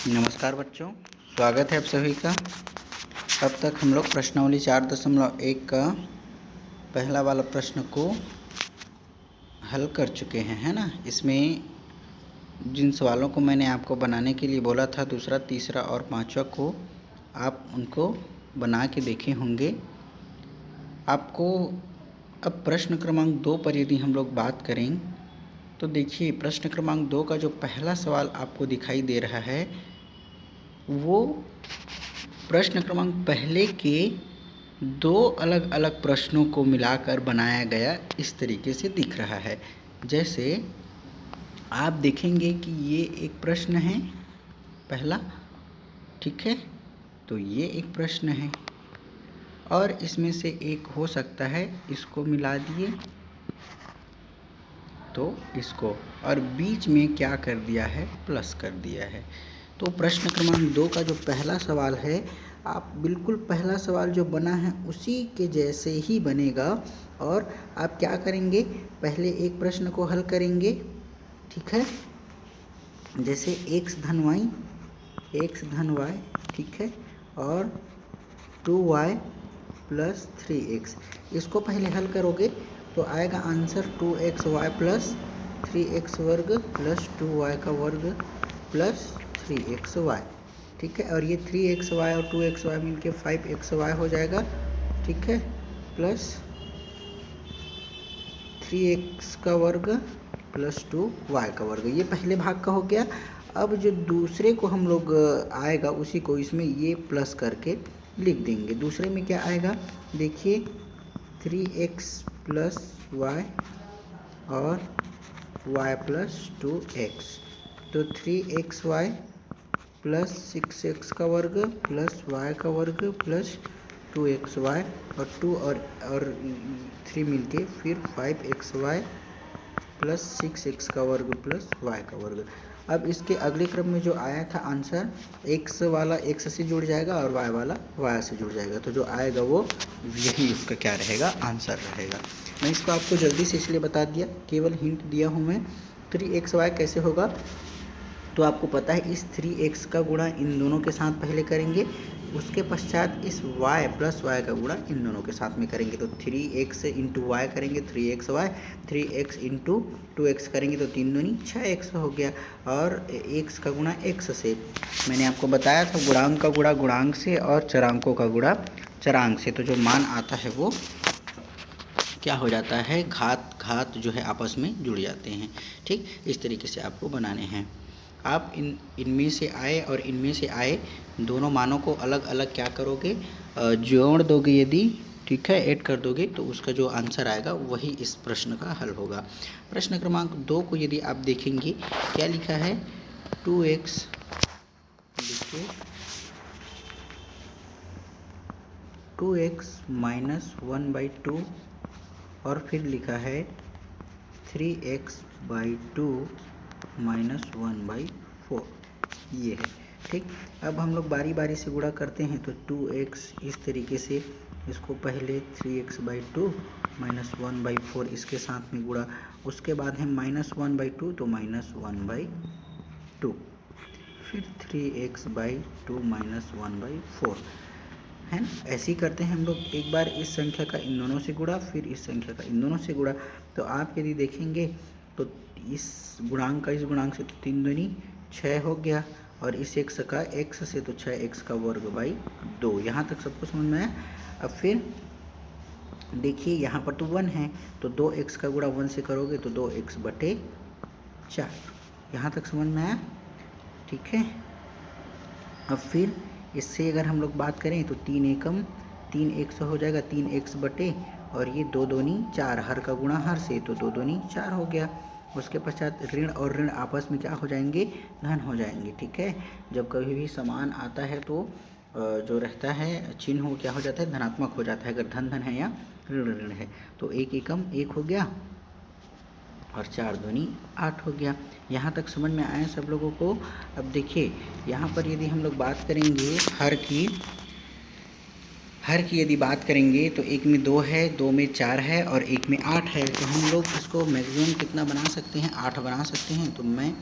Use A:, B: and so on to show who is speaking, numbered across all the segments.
A: नमस्कार बच्चों, स्वागत है आप सभी का। अब तक हम लोग प्रश्नावली 4.1 का पहला वाला प्रश्न को हल कर चुके हैं, है ना। इसमें जिन सवालों को मैंने आपको बनाने के लिए बोला था, दूसरा, तीसरा और पांचवा को आप उनको बना के देखे होंगे। आपको अब प्रश्न क्रमांक 2 पर यदि हम लोग बात करें तो देखिए, प्रश्न क्रमांक 2 का जो पहला सवाल आपको दिखाई दे रहा है वो प्रश्न क्रमांक पहले के 2 अलग अलग प्रश्नों को मिलाकर बनाया गया इस तरीके से दिख रहा है। जैसे आप देखेंगे कि ये एक प्रश्न है पहला, ठीक है, तो ये एक प्रश्न है और इसमें से एक हो सकता है इसको मिला दिए तो इसको, और बीच में क्या कर दिया है, प्लस कर दिया है। तो प्रश्न क्रमांक 2 का जो पहला सवाल है, आप बिल्कुल पहला सवाल जो बना है उसी के जैसे ही बनेगा। और आप क्या करेंगे, पहले एक प्रश्न को हल करेंगे, ठीक है, जैसे x धन y, ठीक है, और 2y प्लस 3x, इसको पहले हल करोगे तो आएगा आंसर 2xy प्लस 3x वर्ग प्लस 2y का वर्ग प्लस 3xy, ठीक है। और ये 3xy और 2xy मिलके 5xy हो जाएगा, ठीक है, प्लस 3x का वर्ग प्लस 2y का वर्ग। ये पहले भाग का हो गया। अब जो दूसरे को हम लोग आएगा उसी को इसमें ये प्लस करके लिख देंगे। दूसरे में क्या आएगा, देखिए 3x प्लस y और y प्लस 2x, तो 3xy प्लस 6x का वर्ग प्लस y का वर्ग प्लस 2xy और 2 और 3 मिलके फिर 5xy प्लस 6x का वर्ग प्लस y का वर्ग। अब इसके अगले क्रम में जो आया था आंसर, x वाला x से जुड़ जाएगा और y वाला y से जुड़ जाएगा, तो जो आएगा वो यही इसका क्या रहेगा, आंसर रहेगा। मैं इसको आपको जल्दी से इसलिए बता दिया, केवल हिंट दिया हूँ मैं। 3xy कैसे होगा, तो आपको पता है इस 3x का गुणा इन दोनों के साथ पहले करेंगे, उसके पश्चात इस y प्लस y का गुणा इन दोनों के साथ में करेंगे, तो 3x इंटू वाई करेंगे 3xy, 3x इंटू 2x करेंगे तो 3 दूनी 6x हो गया, और x का गुणा x से, मैंने आपको बताया था गुणांक का गुणा गुणांक से और चरांकों का गुणा चरांक से, तो जो मान आता है वो क्या हो जाता है, घात जो है आपस में जुड़ जाते हैं, ठीक। इस तरीके से आपको बनाने हैं। आप इनमें से आए और इनमें से आए दोनों मानों को अलग अलग क्या करोगे, जोड़ दोगे यदि, ठीक है, ऐड कर दोगे तो उसका जो आंसर आएगा वही इस प्रश्न का हल होगा। प्रश्न क्रमांक 2 को यदि आप देखेंगे, क्या लिखा है, 2x, देखिए 2x माइनस 1/2 और फिर लिखा है 3x/2 माइनस 1/4, ये है, ठीक। अब हम लोग बारी बारी से गुणा करते हैं, तो 2x इस तरीके से, इसको पहले 3x/2 माइनस 1/4 इसके साथ में गुणा, उसके बाद है माइनस 1/2 तो माइनस 1/2, फिर 3x/2 माइनस 1/4, है ना। ऐसे ही करते हैं हम लोग, एक बार इस संख्या का इन दोनों से गुणा, फिर इस संख्या का इन दोनों से गुणा, तो आप यदि देखेंगे तो इस गुणांक का इस गुणांक से तो 3 दूनी 6 हो गया, और इस x का x से तो 6x का वर्ग बाई 2। यहाँ तक सबको समझ में आया। अब फिर देखिए यहाँ पर तो 1 है, तो 2x का गुणा 1 से करोगे तो 2x/4, यहाँ तक समझ में आया, ठीक है। अब फिर इससे अगर हम लोग बात करें तो 3 एकम 3x हो जाएगा, 3x बटे, और ये 2 दूनी 4, हर का गुणा हर से, तो 2 दूनी 4 हो गया। उसके पश्चात ऋण और ऋण आपस में क्या हो जाएंगे, धन हो जाएंगे, ठीक है। जब कभी भी समान आता है तो जो रहता है चिन्ह वो क्या हो जाता है, धनात्मक हो जाता है, अगर धन धन है या ऋण ऋण है। तो 1 एकम 1 हो गया और 4 दूनी 8 हो गया। यहाँ तक समझ में आया सब लोगों को। अब देखिए यहाँ पर यदि हम लोग बात करेंगे हर की यदि बात करेंगे तो एक में 2 है, 2 में 4 है और एक में 8 है, तो हम लोग इसको मैक्सिमम कितना बना सकते हैं, 8 बना सकते हैं। तो मैं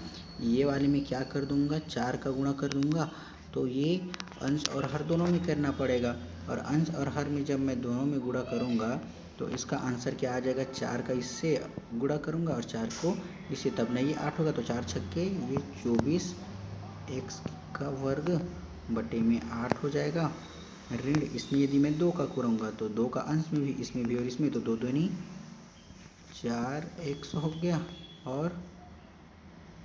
A: ये वाले में क्या कर दूंगा, 4 का गुणा कर दूंगा, तो ये अंश और हर दोनों में करना पड़ेगा। और अंश और हर में जब मैं दोनों में गुणा करूंगा तो इसका आंसर क्या आ जाएगा, 4 का इससे गुणा करूंगा और 4 को इससे, तब नहीं ये 8 होगा, तो 4 छक्के ये 24 x का वर्ग बटे में 8 हो जाएगा। ऋण इसमें यदि मैं 2 का करूँगा तो 2 का अंश में भी, इसमें भी और इसमें, तो 2 दूनी 4x हो गया, और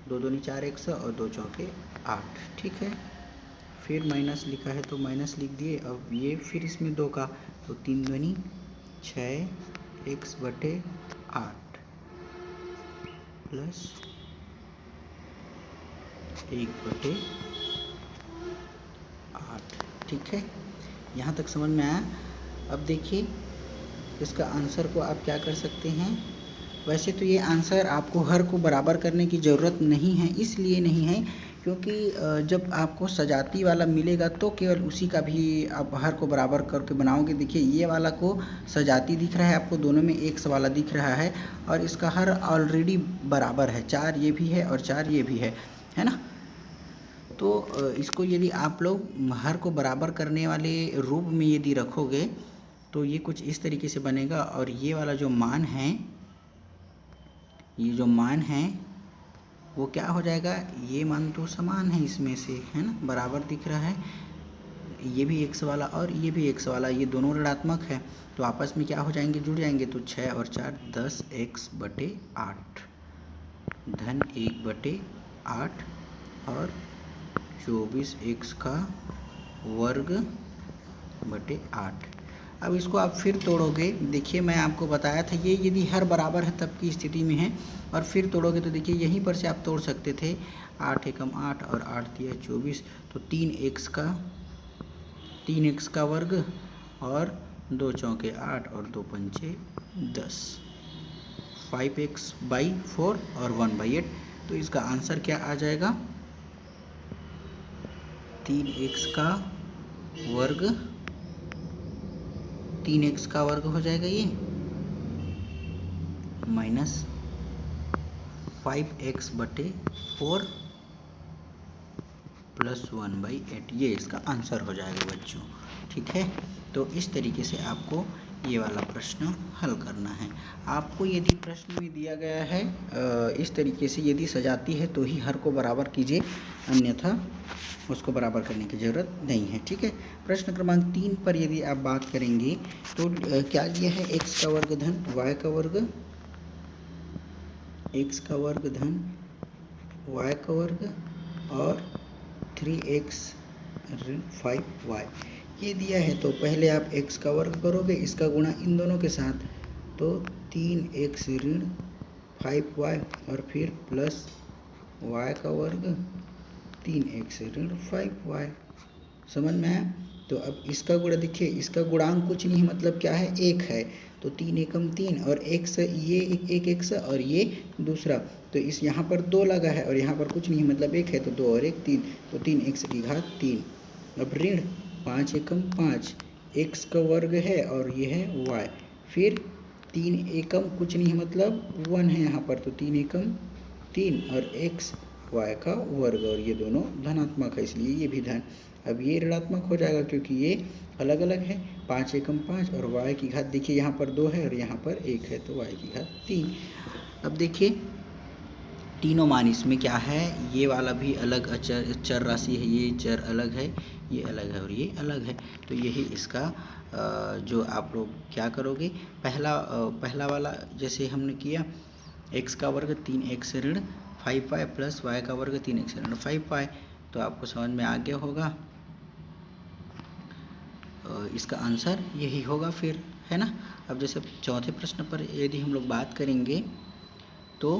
A: 2 दूनी 4x और 2 चौके 8। ठीक है, फिर माइनस लिखा है तो माइनस लिख दिए। अब ये फिर इसमें 2 का, तो 3 दूनी 6x बटे 8 प्लस 1 बटे 8। ठीक है, यहाँ तक समझ में आया। अब देखिए इसका आंसर को आप क्या कर सकते हैं। वैसे तो ये आंसर आपको हर को बराबर करने की ज़रूरत नहीं है, इसलिए नहीं है क्योंकि जब आपको सजाती वाला मिलेगा तो केवल उसी का भी आप हर को बराबर करके बनाओगे। देखिए ये वाला को सजाती दिख रहा है आपको, दोनों में x वाला दिख रहा है और इसका हर ऑलरेडी बराबर है, 4 ये भी है और 4 ये भी है ना। तो इसको यदि आप लोग हर को बराबर करने वाले रूप में यदि रखोगे तो ये कुछ इस तरीके से बनेगा। और ये वाला जो मान है, ये जो मान है वो क्या हो जाएगा, ये मान तो समान है इसमें से, है ना, बराबर दिख रहा है। ये भी x वाला और ये भी x वाला, ये दोनों ऋणात्मक है, तो आपस में क्या हो जाएंगे, जुड़ जाएंगे। तो 6 और 4 10x बटे 8 धन 1 बटे 8 और 24x का वर्ग बटे 8। अब इसको आप फिर तोड़ोगे, देखिए मैं आपको बताया था ये यदि हर बराबर है तब की स्थिति में है, और फिर तोड़ोगे तो देखिए यहीं पर से आप तोड़ सकते थे। 8 एकम 8 और 8 दिया 24, तो 3x का वर्ग और 2 चौके 8 और 2 पंचे 10, 5x/4 और 1/8। तो इसका आंसर क्या आ जाएगा, 3x का वर्ग, 3x का वर्ग हो जाएगा ये, माइनस 5x बटे 4 प्लस 1/8, ये इसका आंसर हो जाएगा बच्चों। ठीक है, तो इस तरीके से आपको ये वाला प्रश्न हल करना है। आपको यदि प्रश्न में दिया गया है इस तरीके से यदि सजाती है तो ही हर को बराबर कीजिए, अन्यथा उसको बराबर करने की ज़रूरत नहीं है। ठीक है, प्रश्न क्रमांक 3 पर यदि आप बात करेंगे तो क्या दिया है, x का वर्ग धन y का वर्ग, x का वर्ग धन y का वर्ग और 3x ऋण 5y ये दिया है। तो पहले आप x का वर्ग करोगे, इसका गुणा इन दोनों के साथ, तो 3x ऋण 5y और फिर प्लस y का वर्ग 3x ऋण 5y। समझ में आया। तो अब इसका गुणा देखिए, इसका गुणांक कुछ नहीं मतलब क्या है, 1 है, तो 3 एकम 3 और x, ये एक x और ये दूसरा, तो इस यहाँ पर 2 लगा है और यहाँ पर कुछ नहीं मतलब 1 है, तो 2 और 1 3, तो 3x की घात 3। अब ऋण 5 एकम 5, x का वर्ग है और ये है y, फिर 3 एकम कुछ नहीं मतलब 1 है यहाँ पर, तो 3 एकम 3 और x y का वर्ग, और ये दोनों धनात्मक है इसलिए ये भी धन। अब ये ऋणात्मक हो जाएगा क्योंकि ये अलग अलग है, 5 एकम 5 और y की घात देखिए यहाँ पर 2 है और यहाँ पर 1 है, तो y की घात 3। अब देखिए तीनों मान इसमें क्या है, ये वाला भी अलग चर राशि है, ये चर अलग है, ये अलग है और ये अलग है, तो यही इसका जो आप लोग क्या करोगे, पहला वाला जैसे हमने किया, x का वर्ग 3x ऋण 5y प्लस y का वर्ग 3x ऋण 5y, तो आपको समझ में आ गया होगा, इसका आंसर यही होगा फिर, है ना। अब जैसे चौथे प्रश्न पर यदि हम लोग बात करेंगे तो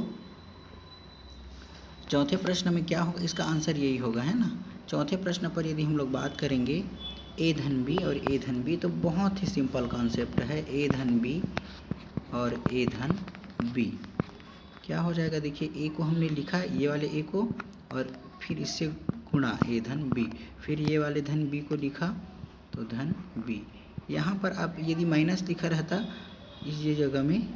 A: चौथे प्रश्न में क्या होगा, इसका आंसर यही होगा, है ना। चौथे प्रश्न पर यदि हम लोग बात करेंगे a धन b और a धन b, तो बहुत ही सिंपल कॉन्सेप्ट है, a धन b और a धन b क्या हो जाएगा, देखिए a को हमने लिखा ये वाले a को और फिर इससे गुणा a धन b, फिर ये वाले धन b को लिखा तो धन b। यहाँ पर आप यदि माइनस लिखा रहता इस जगह में,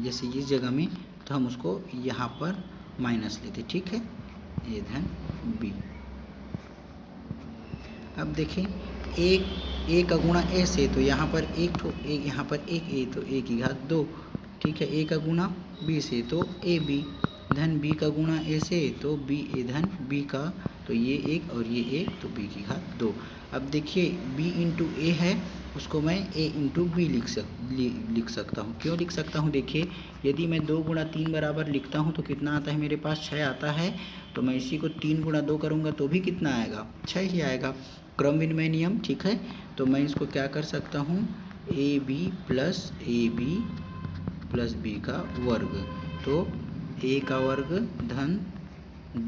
A: जैसे इस जगह में, तो हम उसको यहाँ पर माइनस लेते, ठीक है। ए धन बी। अब देखें ए का गुणा ए से, तो यहाँ पर यहाँ पर एक ए, तो ए की घात 2। ठीक है, ए का गुणा बी से तो ए बी, धन बी का गुणा ए से तो बी ए धन बी का, तो ये 1 और ये 1, तो बी की घात 2। अब देखिए b इंटू ए है, उसको मैं a इंटू बी लिख सकता हूँ। क्यों लिख सकता हूँ? देखिए यदि मैं 2 गुणा 3 बराबर लिखता हूँ तो कितना आता है मेरे पास? 6 आता है। तो मैं इसी को 3 गुणा 2 करूँगा तो भी कितना आएगा? 6 ही आएगा। क्रम विनिमय नियम, ठीक है। तो मैं इसको क्या कर सकता हूँ? ए बी प्लस बी का वर्ग, तो a का वर्ग धन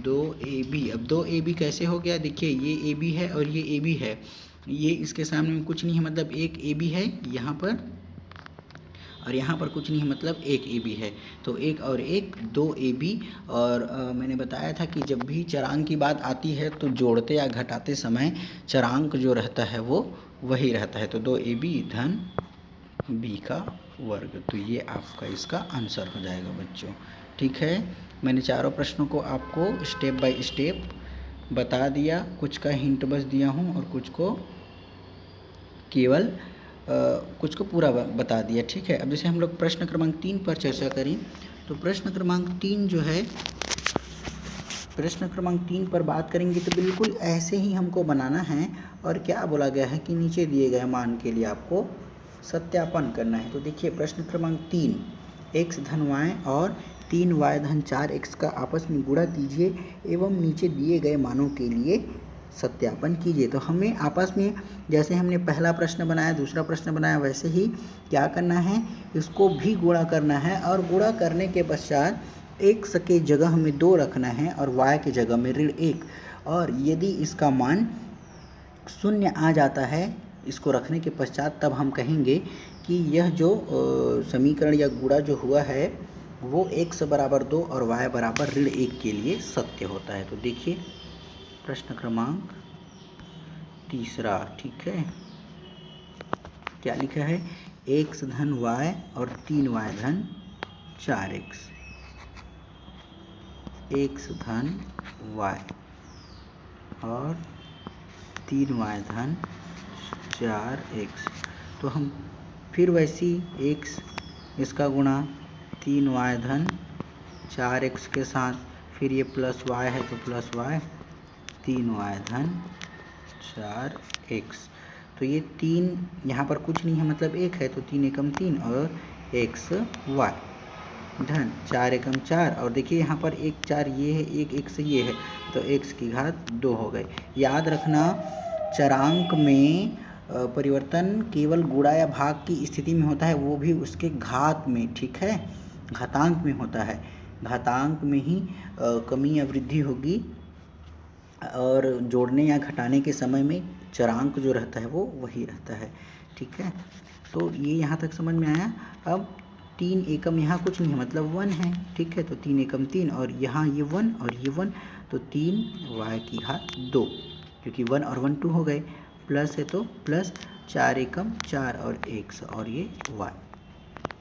A: 2ab। अब 2ab कैसे हो गया? देखिए ये ab है और ये ab है, ये इसके सामने में कुछ नहीं है, मतलब एक ab है यहाँ पर, और यहाँ पर कुछ नहीं है, मतलब एक ab है। तो एक और एक 2ab। और मैंने बताया था कि जब भी चरांक की बात आती है तो जोड़ते या घटाते समय चरांक जो रहता है वो वही रहता है। तो 2ab धन b का वर्ग, तो ये आपका इसका आंसर हो जाएगा बच्चों। ठीक है, मैंने चारों प्रश्नों को आपको स्टेप बाय स्टेप बता दिया, कुछ का हिंट बस दिया हूँ और कुछ को केवल कुछ को पूरा बता दिया। ठीक है, अब जैसे हम लोग प्रश्न क्रमांक 3 पर चर्चा करें, तो प्रश्न क्रमांक 3 जो है, प्रश्न क्रमांक 3 पर बात करेंगे तो बिल्कुल ऐसे ही हमको बनाना है। और क्या बोला गया है कि नीचे दिए गए मान के लिए आपको सत्यापन करना है। तो देखिए प्रश्न क्रमांक 3, x धन y और 3y धन 4x का आपस में गुणा कीजिए एवं नीचे दिए गए मानों के लिए सत्यापन कीजिए। तो हमें आपस में जैसे हमने पहला प्रश्न बनाया, दूसरा प्रश्न बनाया, वैसे ही क्या करना है, इसको भी गुणा करना है। और गुणा करने के पश्चात x के जगह हमें 2 रखना है और y के जगह में ऋण 1। और यदि इसका मान 0 आ जाता है इसको रखने के पश्चात, तब हम कहेंगे कि यह जो समीकरण या गुणा जो हुआ है वो x बराबर 2 और y बराबर ऋण 1 के लिए सत्य होता है। तो देखिए प्रश्न क्रमांक 3, ठीक है, क्या लिखा है? x धन y और 3y धन 4x, x धन y और 3y धन 4x। तो हम फिर वैसी x इसका गुणा 3y धन 4x के साथ, फिर ये प्लस y है तो प्लस y 3y धन 4x। तो ये 3 यहाँ पर कुछ नहीं है, मतलब 1 है, तो 3 एकम 3 और x y धन 4 एकम 4। और देखिए यहाँ पर 1 4 ये है, 1 x ये है, तो x की घात 2 हो गए। याद रखना चरांक में परिवर्तन केवल गुणा या भाग की स्थिति में होता है, वो भी उसके घात में। ठीक है, घातांक में होता है, घातांक में ही कमी या वृद्धि होगी। और जोड़ने या घटाने के समय में चरांक जो रहता है वो वही रहता है। ठीक है, तो ये यहाँ तक समझ में आया। अब 3 एकम यहाँ कुछ नहीं है, मतलब 1 है। ठीक है, तो 3 एकम 3 और यहाँ ये 1 और ये 1, तो 3y की घात 2, क्योंकि 1 और 1 2 हो गए, प्लस है तो प्लस 4 एकम 4 और x और ये y।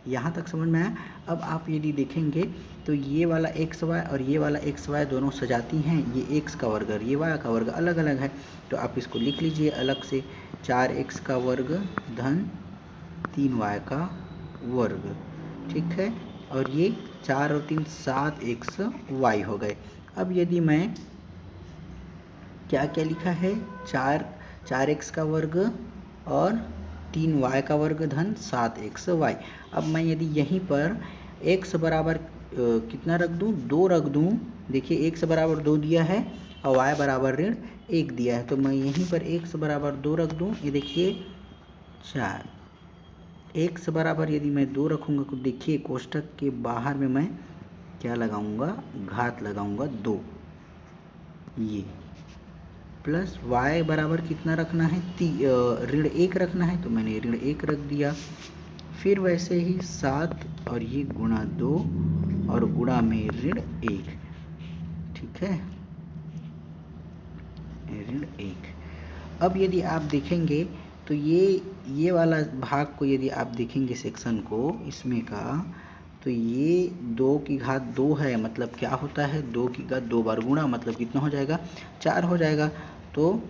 A: यहाँ तक समझ में आया। अब आप यदि देखेंगे तो ये वाला एक्स वाई और ये वाला एक्स वाई दोनों सजाती हैं, ये एक्स का वर्ग और ये वाई का वर्ग अलग अलग है। तो आप इसको लिख लीजिए अलग से, 4x का वर्ग धन 3y का वर्ग। ठीक है, और ये 4 और 3 7xy हो गए। अब यदि मैं क्या क्या लिखा है, 4x का वर्ग और 3y का वर्ग धन 7xy। अब मैं यदि यहीं पर x बराबर कितना रख दूं, 2 रख दूं। देखिए x बराबर 2 दिया है और y बराबर ऋण 1 दिया है, तो मैं यहीं पर x बराबर 2 रख दूं। ये देखिए 4, x बराबर यदि मैं 2 रखूँगा तो देखिए कोष्ठक के बाहर में मैं क्या लगाऊंगा, घात लगाऊंगा 2, ये प्लस y बराबर कितना रखना है, ऋण 1 रखना है, तो मैंने ऋण 1 रख दिया। फिर वैसे ही 7 और ये गुणा 2 और गुणा में ऋण 1। ठीक है, ऋण 1। अब यदि आप देखेंगे तो ये वाला भाग को यदि आप देखेंगे सेक्शन को इसमें का, तो ये 2 की घात 2 है, मतलब क्या होता है 2 की घात 2 बार गुणा, मतलब कितना हो जाएगा 4 हो जाएगा। तो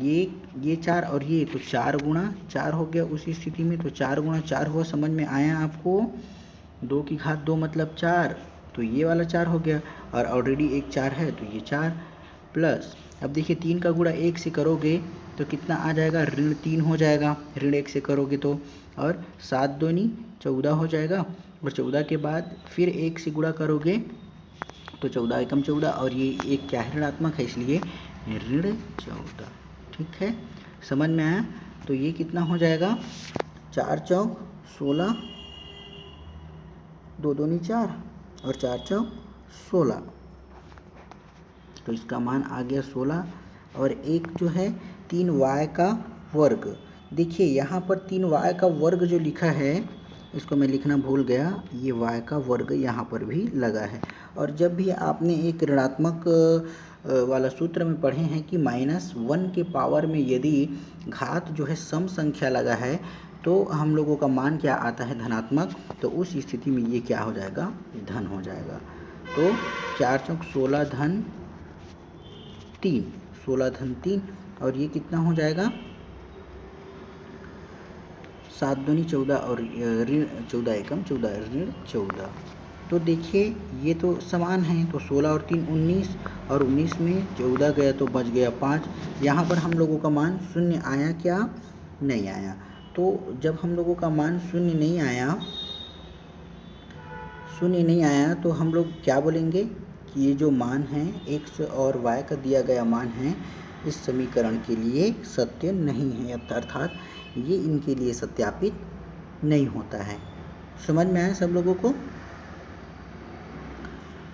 A: ये 4 और ये तो 4 गुणा 4 हो गया उसी स्थिति में, तो 4 गुणा 4 हुआ, समझ में आया आपको। 2 की घात 2 मतलब 4, तो ये वाला 4 हो गया, और ऑलरेडी एक 4 है तो ये 4 प्लस, अब देखिए 3 का गुणा 1 से करोगे तो कितना आ जाएगा, ऋण 3 हो जाएगा ऋण 1 से करोगे तो, और 7 दूनी 14 हो जाएगा, और 14 के बाद फिर 1 से गुणा करोगे तो 14 एकम 14, और ये एक क्या है ऋणात्मक है, इसलिए ऋण 14। ठीक है, समझ में आया। तो ये कितना हो जाएगा, 4 चौक 16, 2 दूनी 4 और 4 चौक 16, तो इसका मान आ गया 16। और एक जो है 3y का वर्ग, देखिए यहाँ पर 3y का वर्ग जो लिखा है इसको मैं लिखना भूल गया, ये y का वर्ग यहाँ पर भी लगा है। और जब भी आपने एक ऋणात्मक वाला सूत्र में पढ़े हैं कि -1 के पावर में यदि घात जो है सम संख्या लगा है तो हम लोगों का मान क्या आता है, धनात्मक, तो उस स्थिति में ये क्या हो जाएगा, धन हो जाएगा। तो 4 चौक 16 धन 3, 16 धन 3, और ये कितना हो जाएगा 7 दूनी 14 और ऋण 14 एकम 14 ऋण 14। तो देखिए ये तो समान है, तो 16 और 3 19, और 19 में 14 गया तो बच गया 5। यहाँ पर हम लोगों का मान शून्य आया क्या, नहीं आया। तो जब हम लोगों का मान शून्य नहीं आया तो हम लोग क्या बोलेंगे कि ये जो मान है x और y का दिया गया मान है इस समीकरण के लिए सत्य नहीं है, अर्थात ये इनके लिए सत्यापित नहीं होता है। समझ में आया सब लोगों को।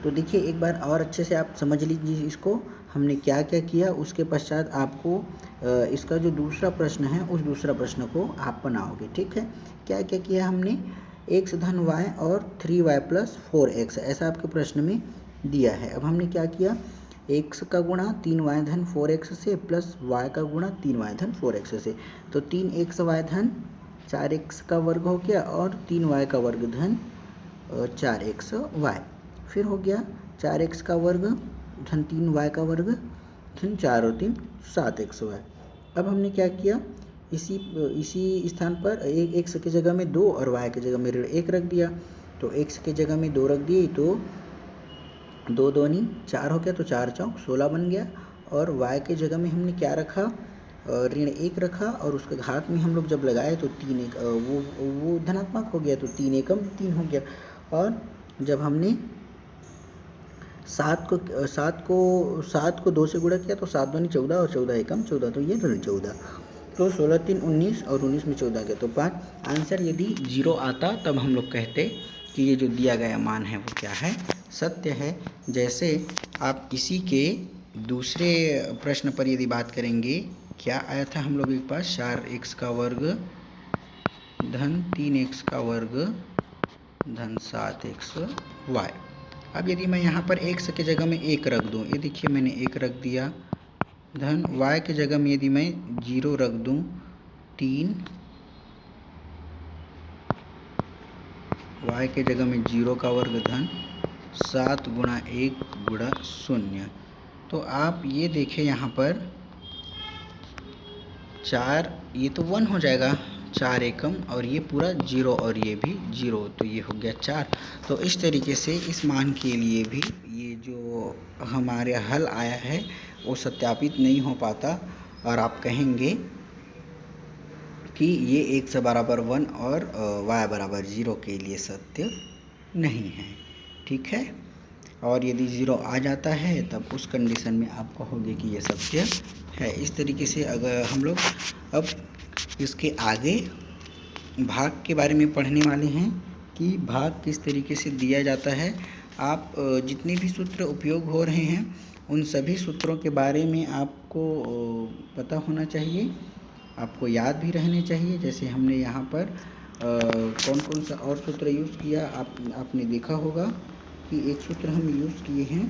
A: तो देखिए एक बार और अच्छे से आप समझ लीजिए इसको, हमने क्या क्या किया, उसके पश्चात आपको इसका जो दूसरा प्रश्न है उस दूसरा प्रश्न को आप बनाओगे। ठीक है, क्या क्या किया हमने, x धन y और 3y प्लस 4x, ऐसा आपके प्रश्न में दिया है। अब हमने क्या किया, x का गुणा 3y धन 4x से प्लस y का गुणा 3y धन 4x से, तो 3xy धन 4x का वर्ग हो गया, और 3y का वर्ग धन 4xy, फिर हो गया 4x का वर्ग धन 3y का वर्ग धन 4 और 3 7xy। अब हमने क्या किया, इसी स्थान पर x की जगह में 2 और y की जगह में ऋण 1 रख दिया, तो x की जगह में 2 रख दिए तो 2 दूनी 4 हो गया, तो 4 चौक 16 बन गया, और y की जगह में हमने क्या रखा, ऋण 1 रखा, और उसके घात में हम लोग जब लगाए तो 3 एक वो धनात्मक हो गया, तो 3 एकम 3 हो गया। और जब हमने 7 को 2 से गुणा किया तो 7 दूनी 14 और 14 एकम 14, तो ये ऋण 14। तो 16 3 19 और 19 में 14 गया तो 5। आंसर यदि 0 आता तब हम लोग कहते कि ये जो दिया गया मान है वो क्या है, सत्य है। जैसे आप इसी के दूसरे प्रश्न पर यदि बात करेंगे, क्या आया था हम लोग के पास, 4x का वर्ग धन 3x का वर्ग धन 7xy। अब यदि मैं यहाँ पर x के जगह में 1 रख दूँ, ये देखिए मैंने 1 रख दिया, धन y के जगह में यदि मैं 0 रख दूँ 3, y के जगह में 0 का वर्ग धन 7 गुणा 1 गुणा 0, तो आप ये देखें यहाँ पर 4, ये तो 1 हो जाएगा 4 एकम, और ये पूरा 0 और ये भी 0, तो ये हो गया 4। तो इस तरीके से इस मान के लिए भी ये जो हमारे हल आया है वो सत्यापित नहीं हो पाता, और आप कहेंगे कि ये x बराबर 1 और y बराबर 0 के लिए सत्य नहीं है। ठीक है, और यदि 0 आ जाता है तब उस कंडीशन में आप कहोगे कि ये सत्य है। इस तरीके से अगर हम लोग अब इसके आगे भाग के बारे में पढ़ने वाले हैं कि भाग किस तरीके से दिया जाता है। आप जितने भी सूत्र उपयोग हो रहे हैं उन सभी सूत्रों के बारे में आपको पता होना चाहिए, आपको याद भी रहने चाहिए। जैसे हमने यहाँ पर कौन कौन सा और सूत्र यूज़ किया, आपने देखा होगा कि एक सूत्र हम यूज़ किए हैं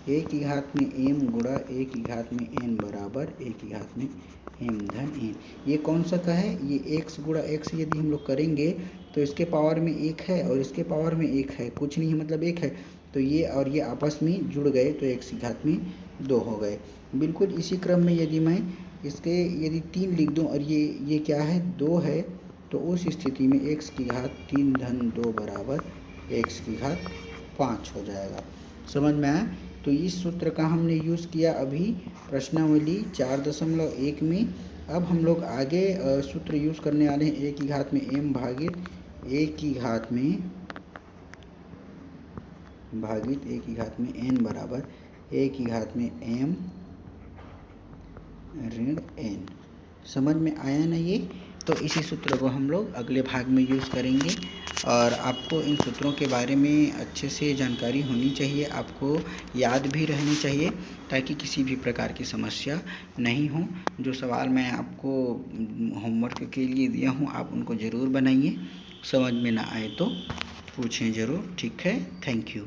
A: ए की घात में एम गुणा ए की घात में एन बराबर ए की घात में एम धन एन। ये कौन सा का है, ये एक्स गुणा एक्स यदि हम लोग करेंगे तो इसके पावर में एक है और इसके पावर में एक है, कुछ नहीं मतलब एक है, तो ये और ये आपस में जुड़ गए तो एक्स की घात में 2 हो गए। बिल्कुल इसी क्रम में यदि मैं इसके यदि 3 लिख दूं और ये क्या है 2 है, तो उस स्थिति में एक्स की घात 3 धन 2 बराबर एक्स की घात 5 हो जाएगा। समझ में आया? तो इस सूत्र का हमने यूज़ किया अभी प्रश्नावली 4.1 में। अब हम लोग आगे सूत्र यूज़ करने वाले हैं ए की घात में एम भागित ए की घात में ए की घात में एन बराबर ए की घात में एम ऋण एन। समझ में आया ना ये? तो इसी सूत्र को हम लोग अगले भाग में यूज़ करेंगे और आपको इन सूत्रों के बारे में अच्छे से जानकारी होनी चाहिए, आपको याद भी रहनी चाहिए ताकि किसी भी प्रकार की समस्या नहीं हो। जो सवाल मैं आपको होमवर्क के लिए दिया हूँ आप उनको ज़रूर बनाइए, समझ में ना आए तो पूछें ज़रूर। ठीक है, थैंक यू।